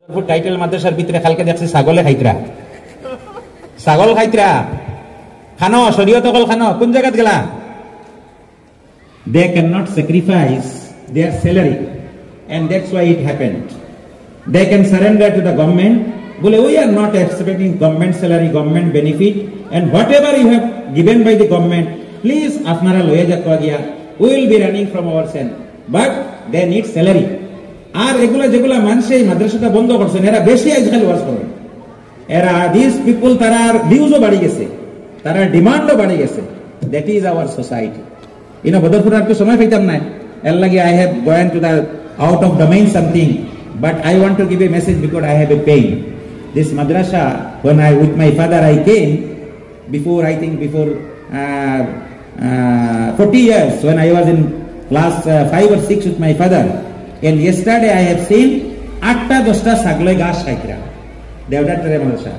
Title মাদ্রাসার ভিতরে কালকে দেখছি ছাগলে খাইতরা, ছাগল খাইতরা খানো শরীয়ত কল খানো কোন জায়গাত গেলা? They cannot sacrifice their salary and that's why it happened. They can surrender to the government. Bole we are not expecting government salary, government benefit, and whatever you have given by the government, please apnara loye jakwa gaya. We will be running from our send, but they need salary. আর এগুলা যেগুলা মানুষে এই মাদ্রাসাটা বন্ধ করছেন এরা বেশি আজকাল ওয়াজ করেন, এরা দিস পিপল তারা ভিউজও বাড়ি গেছে, তারা ডিমান্ডও বাড়ি গেছে। That is our society. ইনো বদরপুর আর তো সময় পাইতাম না, এর লাগে I have gone to the out of domain something, but I want to give a message because I have a pain. This madrasa, when I with my father I came before, I think before 40 years, when I was in class 5 or 6 with my father. And yesterday I have seen 8-10টা ছাগলে ঘাস খাইতরা দেওদার মাদ্রাসা।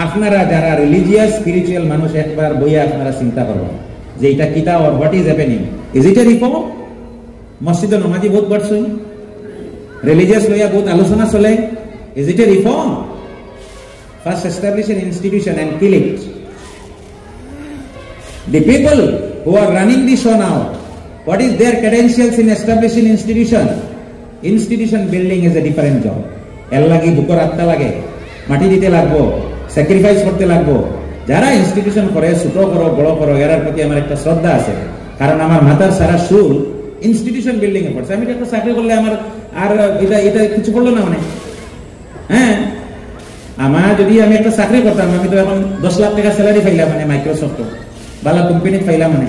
আপনারা যারা religious spiritual মানুষ একবার বইয়া আপনারা চিন্তা করবেন যে এটা কিতা or what is happening. Is it a reform? মসজিদে নমাজি বহুত বাড়ছে, রিলিজিয়াস লইয়া বহুত আলোচনা চলে। Is it a reform? First establish an institution and kill it. The people who are running the show now, what is their credentials in establishing institution? Institution building is a different job. এর লাগে বুকর আত্মা লাগে, মাটি দিতে লাগবো, sacrifice করতে লাগবো। যারা ইনস্টিটিউশন করে ছোট করো বড় করো এর প্রতি আমার একটা শ্রদ্ধা আছে, কারণ আমার মাথার সারা সুর ইনস্টিটিউশন বিল্ডিং এ পড়ছে। আমি একটা চাকরি করলে আমার আর এটা কিছু করলো না মানে, হ্যাঁ আমার যদি আমি একটা চাকরি করতাম আমি তো এখন 10 লাখ টাকা স্যালারি পাইলাম মানে মাইক্রোসফট ভালো কোম্পানি পাইলাম মানে।